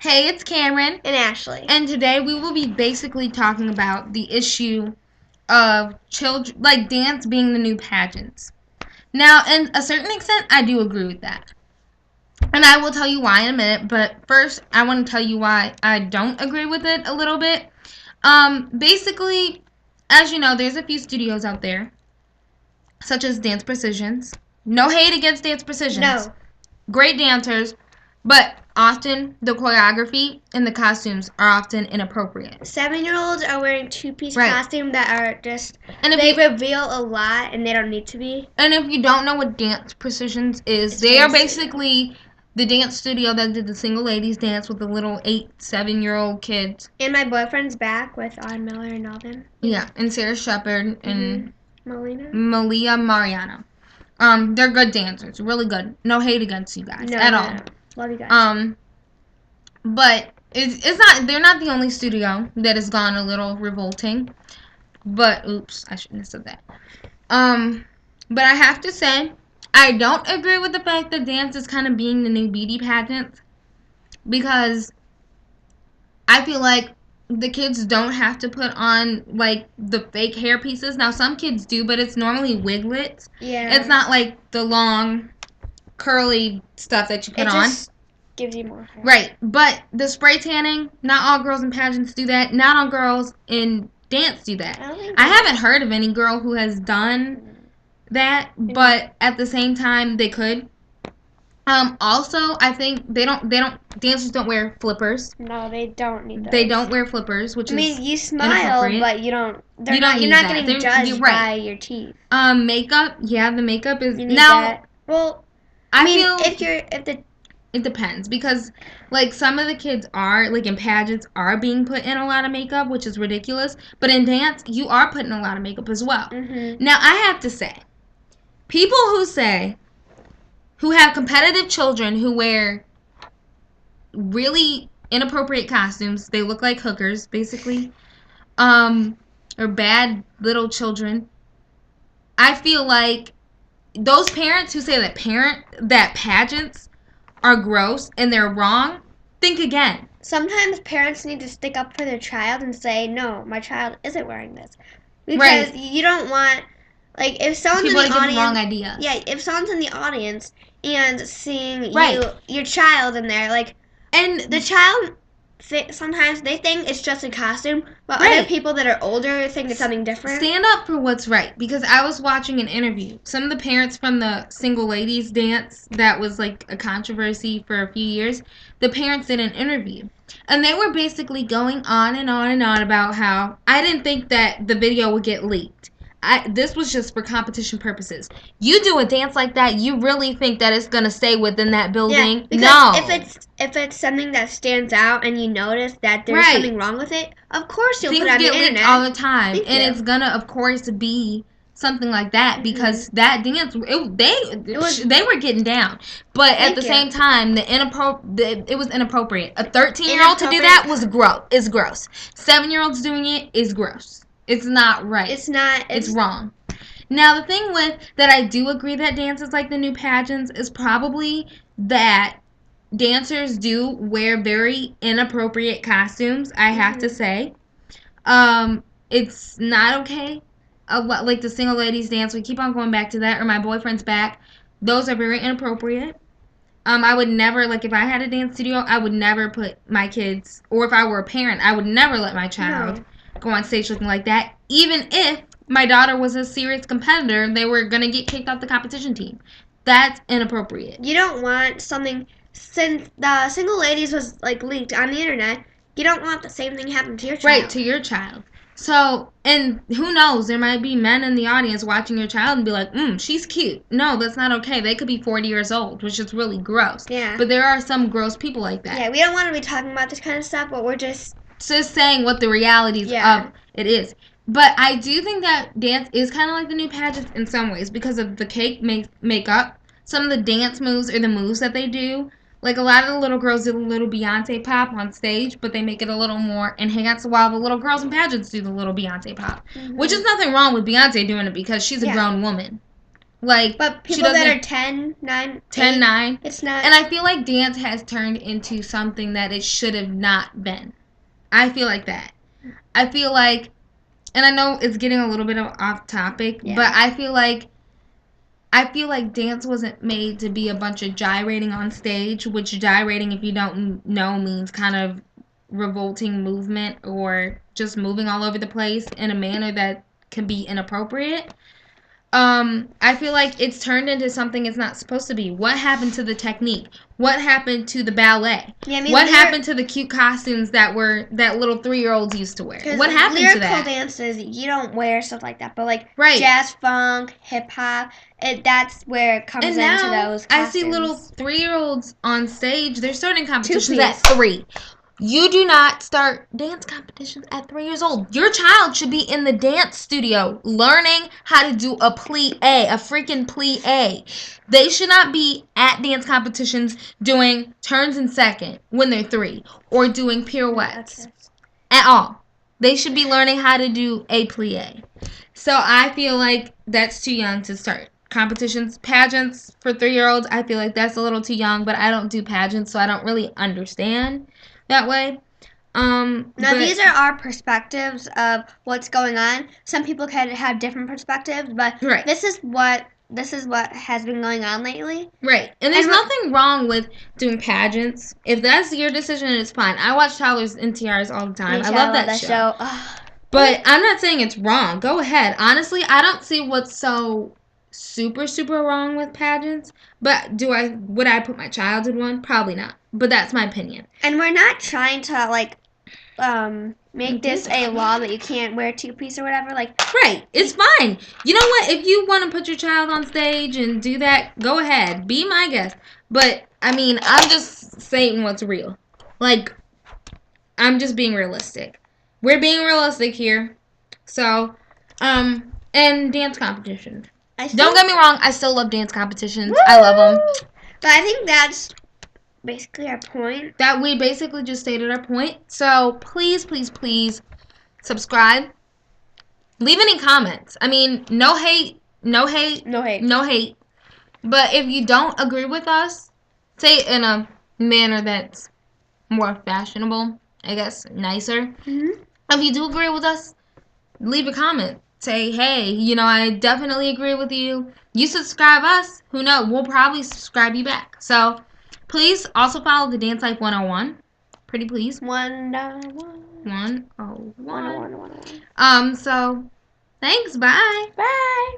Hey, it's Cameron. And Ashley. And today we will be basically talking about the issue of children, like dance being the new pageants. Now, in a certain extent, I do agree with that. And I will tell you why in a minute, but first, I want to tell you why I don't agree with it a little bit. Basically, as you know, there's a few studios out there, such as Dance Precisions. No hate against Dance Precisions. No. Great dancers, but often the choreography and the costumes are often inappropriate. 7-year-olds are wearing two-piece Right. costumes that are just, And they reveal a lot and they don't need to be. And if you don't know what Dance Precisions is, they are basically the dance studio that did the single ladies dance with the little 7-year-old kids. And My Boyfriend's Back with Autumn Miller and all them. Yeah, and Sarah Shepard and Malia Mariano. They're good dancers, really good. No hate against you guys at all. No. Love you guys. But it's not. They're not the only studio that has gone a little revolting. But oops, I shouldn't have said that. But I have to say, I don't agree with the fact that dance is kind of being the new beauty pageant, because I feel like the kids don't have to put on like the fake hair pieces. Now some kids do, but it's normally wiglets. Yeah. It's not like the long curly stuff that you put on. It just gives you more hair. Right. But the spray tanning, not all girls in pageants do that. Not all girls in dance do that. I haven't heard of any girl who has done that, but at the same time they could. Also, I think dancers don't wear flippers. No, they don't need those. They don't wear flippers, which is you smile, but you don't. You're not getting judged by your teeth. Makeup, yeah, the makeup is you need that. Well, I feel it depends, because like some of the kids are like in pageants are being put in a lot of makeup, which is ridiculous. But in dance, you are putting a lot of makeup as well. Mm-hmm. Now I have to say, people who have competitive children who wear really inappropriate costumes, they look like hookers basically, or bad little children. I feel like those parents who say that pageants are gross and they're wrong, think again. Sometimes parents need to stick up for their child and say, no, my child isn't wearing this. Because you don't want, like, if someone's people in the audience, wrong ideas. Yeah, if someone's in the audience and seeing your child in there, like, and the child, sometimes they think it's just a costume, but other people that are older think it's something different. Stand up for what's right, because I was watching an interview. Some of the parents from the single ladies dance that was like a controversy for a few years, the parents did an interview, and they were basically going on and on and on about how I didn't think that the video would get leaked. This was just for competition purposes. You do a dance like that, you really think that it's gonna stay within that building? Yeah, no. If it's something that stands out and you notice that there's something wrong with it, of course you'll put it on the internet. Things get leaked all the time, and it's gonna, of course, be something like that, because that dance, they were getting down, but at the same time, it was inappropriate. A 13-year-old to do that is gross. 7-year-olds doing it is gross. It's not right. It's not. It's wrong. Now, the thing with that, I do agree that dance is like the new pageants, is probably that dancers do wear very inappropriate costumes, I have to say. It's not okay. Like the single ladies dance, we keep on going back to that, or My Boyfriend's Back. Those are very inappropriate. I would never, like, if I had a dance studio, I would never put my kids, or if I were a parent, I would never let my child go on stage looking like that. Even if my daughter was a serious competitor, they were going to get kicked off the competition team. That's inappropriate. You don't want something, since the single ladies was like leaked on the internet, you don't want the same thing happen to your child. Right, to your child. So, and who knows, there might be men in the audience watching your child and be like, she's cute. No, that's not okay. They could be 40 years old, which is really gross. Yeah. But there are some gross people like that. Yeah, we don't want to be talking about this kind of stuff, but we're just saying what the realities of it is. But I do think that dance is kind of like the new pageants in some ways, because of the cake makeup, some of the dance moves or the moves that they do. Like, a lot of the little girls do the little Beyonce pop on stage, but they make it a little more enhanced, while the little girls in pageants do the little Beyonce pop. Which is nothing wrong with Beyonce doing it, because she's a grown woman. Like, but people that are 10, 9, 10, 8, 9, it's not. And I feel like dance has turned into something that it should have not been. I feel like that. I feel like, and I know it's getting a little bit off topic, but I feel like dance wasn't made to be a bunch of gyrating on stage, which gyrating, if you don't know, means kind of revolting movement or just moving all over the place in a manner that can be inappropriate. I feel like it's turned into something it's not supposed to be. What happened to the technique? What happened to the ballet? Yeah, I mean, what happened to the cute costumes that little 3-year-olds used to wear? What happened to that? Lyrical dances, you don't wear stuff like that, but like jazz, funk, hip hop, that's where it comes into those costumes. I see little 3-year-olds on stage. They're starting competitions at 3. You do not start dance competitions at 3 years old. Your child should be in the dance studio learning how to do a plie, a freaking plie. They should not be at dance competitions doing turns in second when they're 3 or doing pirouettes at all. They should be learning how to do a plie. So I feel like that's too young to start competitions. Pageants for 3-year-olds, I feel like that's a little too young, but I don't do pageants, so I don't really understand that way. Now, these are our perspectives of what's going on. Some people can have different perspectives, but this is what has been going on lately. Right. And there's nothing wrong with doing pageants. If that's your decision, it's fine. I watch Tyler's NTRs all the time. I love that show. But I'm not saying it's wrong. Go ahead. Honestly, I don't see what's so super, super wrong with pageants. But would I put my child in one? Probably not. But that's my opinion. And we're not trying to make this a law that you can't wear two-piece or whatever. Right. It's fine. You know what? If you want to put your child on stage and do that, go ahead. Be my guest. But, I mean, I'm just saying what's real. I'm just being realistic. We're being realistic here. So, and dance competitions. Don't get me wrong, I still love dance competitions. Woo! I love them. But I think that's basically our point. That we basically just stated our point. So, please, please, please subscribe. Leave any comments. I mean, no hate. No hate. No hate. No hate. But if you don't agree with us, say it in a manner that's more fashionable, I guess, nicer. Mm-hmm. If you do agree with us, leave a comment. Say, hey, I definitely agree with you. You subscribe us, who knows? We'll probably subscribe you back. So, please also follow the Dance Life 101. Pretty please. 101. 101. So, thanks. Bye. Bye.